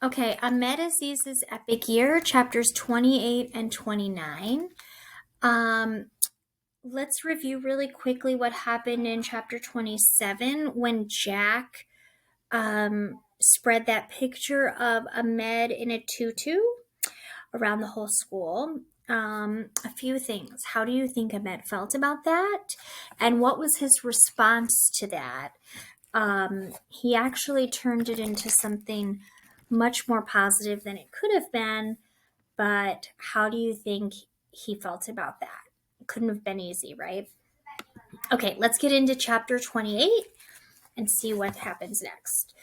Okay, Ahmed Aziz's Epic Year, chapters 28 and 29. Um, let's review really quickly what happened in chapter 27 when Jack spread that picture of Ahmed in a tutu around the whole school. A few things. How do you think Ahmed felt about that? And what was his response to that? He actually turned it into something much more positive than it could have been. But how do you think he felt about that? It couldn't have been easy, right? Okay, let's get into chapter 28 and see what happens next.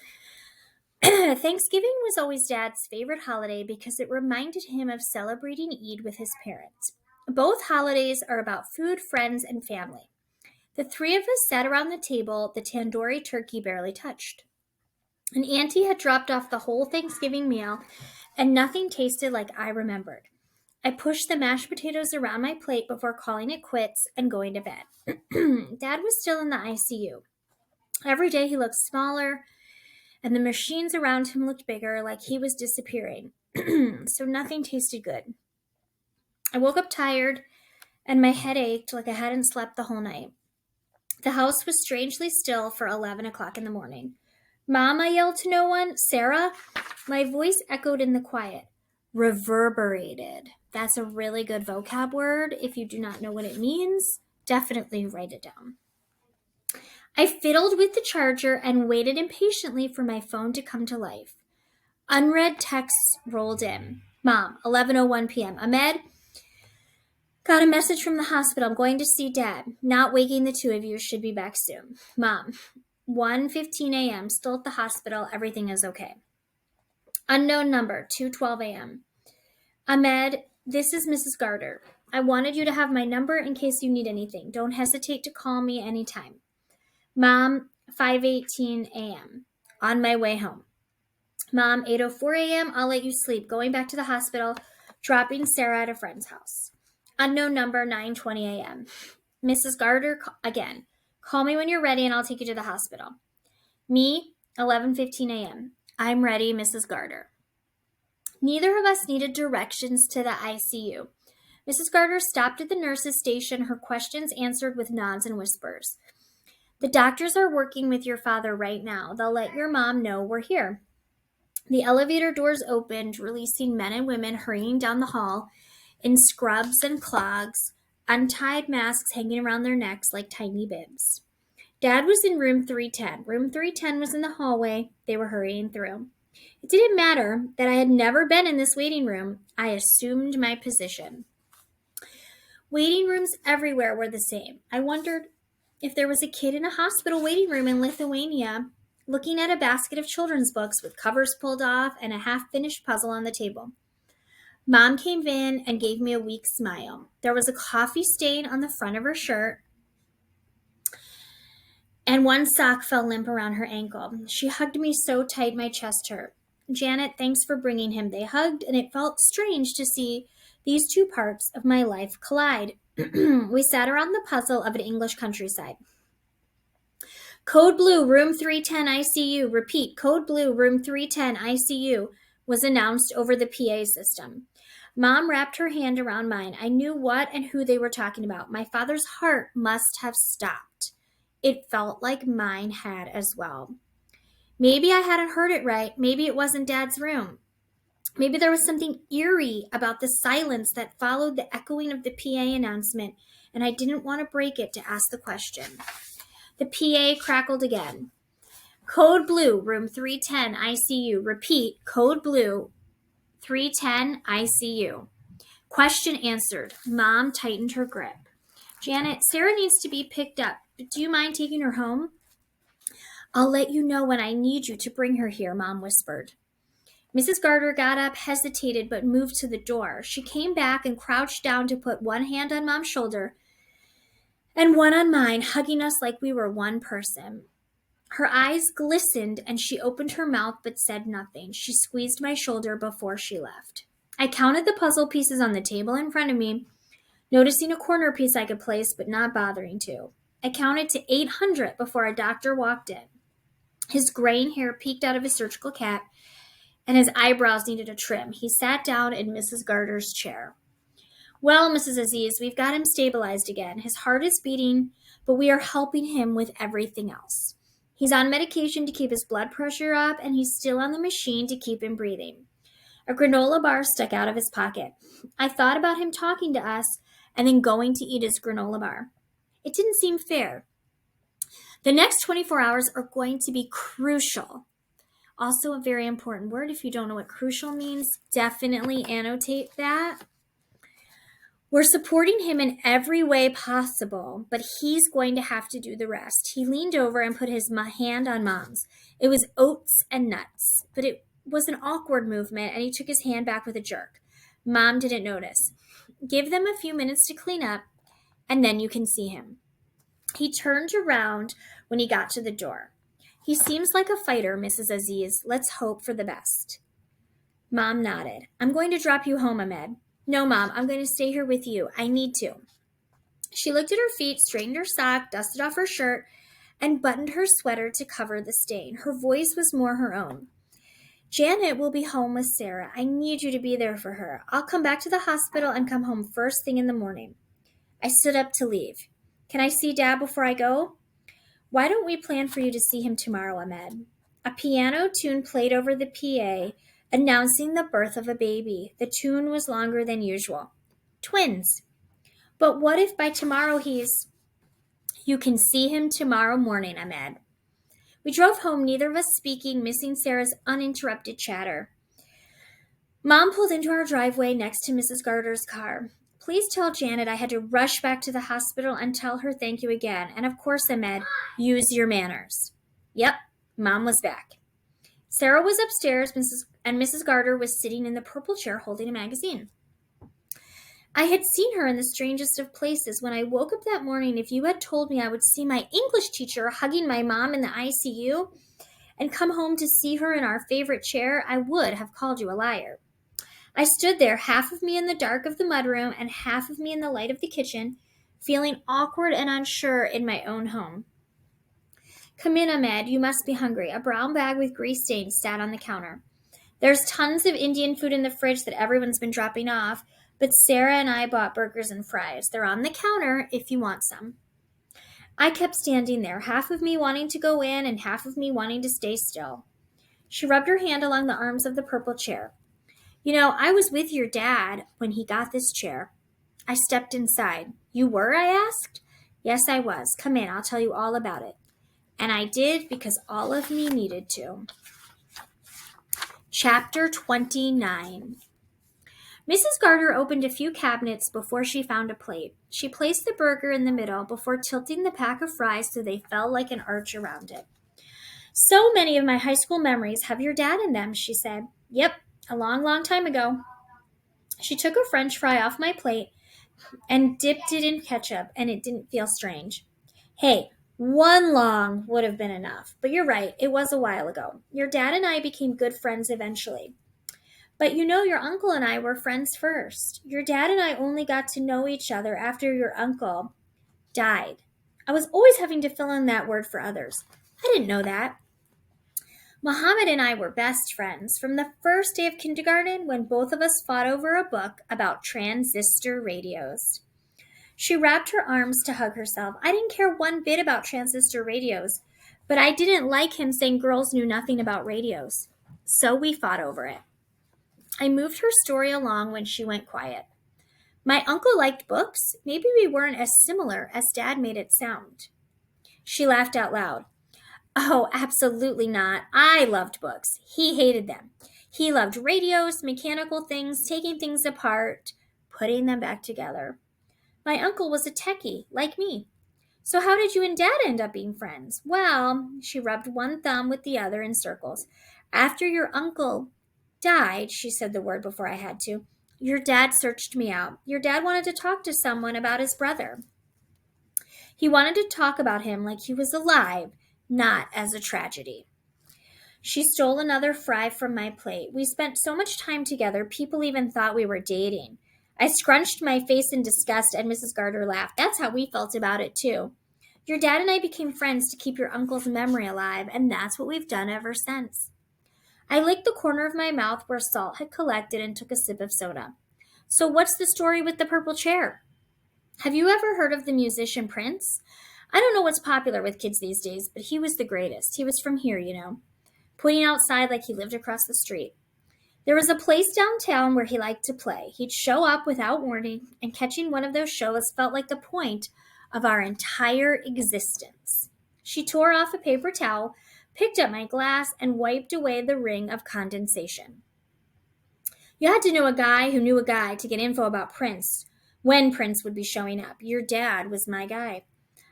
Thanksgiving was always Dad's favorite holiday because it reminded him of celebrating Eid with his parents. Both holidays are about food, friends, and family. The three of us sat around the table, the tandoori turkey barely touched. And Auntie had dropped off the whole Thanksgiving meal, and nothing tasted like I remembered. I pushed the mashed potatoes around my plate before calling it quits and going to bed. Dad was still in the ICU. Every day he looked smaller, and the machines around him looked bigger, like he was disappearing. So nothing tasted good. I woke up tired, and my head ached like I hadn't slept the whole night. The house was strangely still for 11 o'clock in the morning. Mom, I yelled to no one. Sarah? My voice echoed in the quiet. Reverberated. That's a really good vocab word. If you do not know what it means, definitely write it down. I fiddled with the charger and waited impatiently for my phone to come to life. Unread texts rolled in. Mom, 11:01 p.m. Ahmed, got a message from the hospital. I'm going to see Dad. Not waking the two of you. Should be back soon. Mom, 1:15 a.m. Still at the hospital. Everything is okay. Unknown number, 2:12 a.m. Ahmed, this is Mrs. Garter. I wanted you to have my number in case you need anything. Don't hesitate to call me anytime. Mom, 5:18 a.m. On my way home. Mom, 8:04 a.m. I'll let you sleep. Going back to the hospital, dropping Sarah at a friend's house. Unknown number, 9:20 a.m. Mrs. Garter, again. Call me when you're ready and I'll take you to the hospital. Me, 11:15 a.m. I'm ready, Mrs. Garter. Neither of us needed directions to the ICU. Mrs. Garter stopped at the nurse's station, her questions answered with nods and whispers. The doctors are working with your father right now. They'll let your mom know we're here. The elevator doors opened, releasing men and women hurrying down the hall in scrubs and clogs, untied masks hanging around their necks like tiny bibs. Dad was in room 310. Room 310 was in the hallway. They were hurrying through. It didn't matter that I had never been in this waiting room. I assumed my position. Waiting rooms everywhere were the same. I wondered if there was a kid in a hospital waiting room in Lithuania looking at a basket of children's books with covers pulled off and a half-finished puzzle on the table. Mom came in and gave me a weak smile. There was a coffee stain on the front of her shirt, and one sock fell limp around her ankle. She hugged me so tight my chest hurt. Janet, thanks for bringing him. They hugged, and it felt strange to see these two parts of my life collide. We sat around the puzzle of an English countryside. Code Blue, room 310 ICU. Repeat, Code Blue, room 310 ICU was announced over the PA system. Mom wrapped her hand around mine. I knew what and who they were talking about. My father's heart must have stopped. It felt like mine had as well. Maybe I hadn't heard it right. Maybe it wasn't Dad's room. Maybe there was something eerie about the silence that followed the echoing of the PA announcement, and I didn't want to break it to ask the question. The PA crackled again. Code Blue, room 310 ICU. Repeat, Code Blue, 310 ICU. Question answered. Mom tightened her grip. Janet, Sarah needs to be picked up. Do you mind taking her home? I'll let you know when I need you to bring her here, Mom whispered. Mrs. Garter got up, hesitated, but moved to the door. She came back and crouched down to put one hand on Mom's shoulder and one on mine, hugging us like we were one person. Her eyes glistened and she opened her mouth but said nothing. She squeezed my shoulder before she left. I counted the puzzle pieces on the table in front of me, noticing a corner piece I could place but not bothering to. I counted to 800 before a doctor walked in. His graying hair peeked out of his surgical cap, and his eyebrows needed a trim. He sat down in Mrs. Garter's chair. Well, Mrs. Aziz, we've got him stabilized again. His heart is beating, but we are helping him with everything else. He's on medication to keep his blood pressure up, and he's still on the machine to keep him breathing. A granola bar stuck out of his pocket. I thought about him talking to us and then going to eat his granola bar. It didn't seem fair. The next 24 hours are going to be crucial. Also, a very important word. If you don't know what crucial means, definitely annotate that. We're supporting him in every way possible, but he's going to have to do the rest. He leaned over and put his hand on Mom's. It was oats and nuts, but it was an awkward movement, and he took his hand back with a jerk. Mom didn't notice. Give them a few minutes to clean up, and then you can see him. He turned around when he got to the door. He seems like a fighter, Mrs. Aziz. Let's hope for the best. Mom nodded. I'm going to drop you home, Ahmed. No, Mom, I'm going to stay here with you. I need to. She looked at her feet, straightened her sock, dusted off her shirt, and buttoned her sweater to cover the stain. Her voice was more her own. Janet will be home with Sarah. I need you to be there for her. I'll come back to the hospital and come home first thing in the morning. I stood up to leave. Can I see Dad before I go? Why don't we plan for you to see him tomorrow, Ahmed? A piano tune played over the PA, announcing the birth of a baby. The tune was longer than usual. Twins. But what if by tomorrow You can see him tomorrow morning, Ahmed. We drove home, neither of us speaking, missing Sarah's uninterrupted chatter. Mom pulled into our driveway next to Mrs. Garter's car. Please tell Janet I had to rush back to the hospital and tell her thank you again. And of course, Ahmed, use your manners. Yep, Mom was back. Sarah was upstairs, and Mrs. Garter was sitting in the purple chair holding a magazine. I had seen her in the strangest of places. When I woke up that morning, if you had told me I would see my English teacher hugging my mom in the ICU and come home to see her in our favorite chair, I would have called you a liar. I stood there, half of me in the dark of the mudroom and half of me in the light of the kitchen, feeling awkward and unsure in my own home. Come in, Ahmed. You must be hungry. A brown bag with grease stains sat on the counter. There's tons of Indian food in the fridge that everyone's been dropping off, but Sarah and I bought burgers and fries. They're on the counter if you want some. I kept standing there, half of me wanting to go in and half of me wanting to stay still. She rubbed her hand along the arms of the purple chair. You know, I was with your dad when he got this chair. I stepped inside. You were? I asked. Yes, I was. Come in. I'll tell you all about it. And I did because all of me needed to. Chapter 29. Mrs. Garter opened a few cabinets before she found a plate. She placed the burger in the middle before tilting the pack of fries so they fell like an arch around it. So many of my high school memories have your dad in them, she said. Yep, a long, long time ago. She took a French fry off my plate and dipped it in ketchup, and it didn't feel strange. Hey, one long would have been enough, but you're right, it was a while ago. Your dad and I became good friends eventually. But you know, your uncle and I were friends first. Your dad and I only got to know each other after your uncle died. I was always having to fill in that word for others. I didn't know that. Muhammad and I were best friends from the first day of kindergarten when both of us fought over a book about transistor radios. She wrapped her arms to hug herself. I didn't care one bit about transistor radios, but I didn't like him saying girls knew nothing about radios. So we fought over it. I moved her story along when she went quiet. My uncle liked books. Maybe we weren't as similar as Dad made it sound. She laughed out loud. Oh, absolutely not. I loved books. He hated them. He loved radios, mechanical things, taking things apart, putting them back together. My uncle was a techie, like me. So how did you and Dad end up being friends? Well, she rubbed one thumb with the other in circles. After your uncle died, she said the word before I had to, your dad searched me out. Your dad wanted to talk to someone about his brother. He wanted to talk about him like he was alive, not as a tragedy. She stole another fry from my plate. We spent so much time together, people even thought we were dating. I scrunched my face in disgust, and Mrs. Garter laughed. That's how we felt about it, too. Your dad and I became friends to keep your uncle's memory alive, and that's what we've done ever since. I licked the corner of my mouth where salt had collected and took a sip of soda. So, what's the story with the purple chair? Have you ever heard of the musician Prince? I don't know what's popular with kids these days, but he was the greatest. He was from here, pointing outside like he lived across the street. There was a place downtown where he liked to play. He'd show up without warning, and catching one of those shows felt like the point of our entire existence. She tore off a paper towel, picked up my glass, and wiped away the ring of condensation. You had to know a guy who knew a guy to get info about Prince, when Prince would be showing up. Your dad was my guy.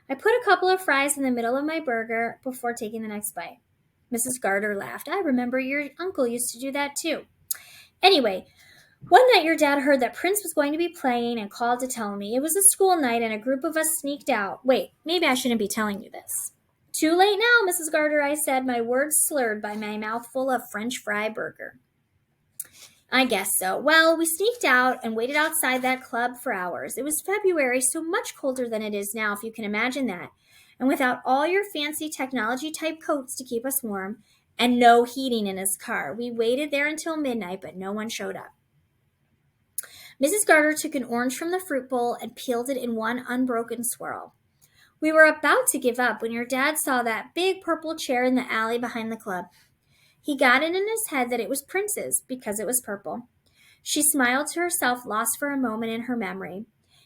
I put a couple of fries in the middle of my burger before taking the next bite. Mrs. Garter laughed. I remember your uncle used to do that too. Anyway, one night your dad heard that Prince was going to be playing and called to tell me. It was a school night and a group of us sneaked out. Wait, maybe I shouldn't be telling you this. Too late now, Mrs. Garter, I said, my words slurred by my mouthful of French fry burger. I guess so. Well, we sneaked out and waited outside that club for hours. It was February, so much colder than it is now, if you can imagine that. And without all your fancy technology-type coats to keep us warm, and no heating in his car, we waited there until midnight, but no one showed up. Mrs. Garter took an orange from the fruit bowl and peeled it in one unbroken swirl. We were about to give up when your dad saw that big purple chair in the alley behind the club. He got it in his head that it was Prince's because it was purple. She smiled to herself, lost for a moment in her memory.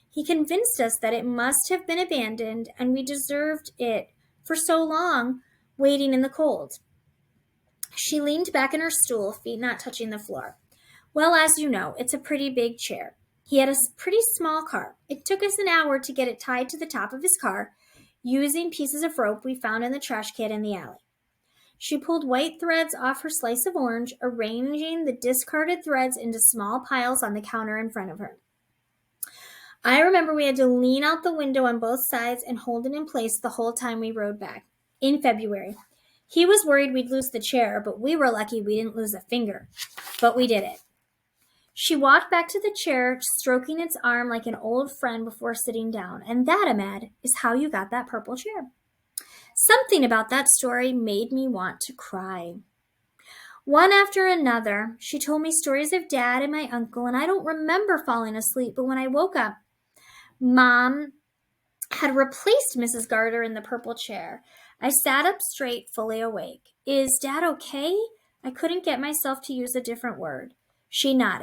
He convinced us that it must have been abandoned and we deserved it for so long, waiting in the cold. She leaned back in her stool, feet not touching the floor. Well, as you know, it's a pretty big chair. He had a pretty small car. It took us an hour to get it tied to the top of his car, using pieces of rope we found in the trash can in the alley. She pulled white threads off her slice of orange, arranging the discarded threads into small piles on the counter in front of her. I remember we had to lean out the window on both sides and hold it in place the whole time we rode back. In February. He was worried we'd lose the chair, but we were lucky we didn't lose a finger. But we did it. She walked back to the chair, stroking its arm like an old friend before sitting down. And that, Ahmed, is how you got that purple chair. Something about that story made me want to cry. One after another, she told me stories of Dad and my uncle, and I don't remember falling asleep, but when I woke up, Mom had replaced Mrs. Garter in the purple chair. I sat up straight, fully awake. Is Dad okay? I couldn't get myself to use a different word. She nodded.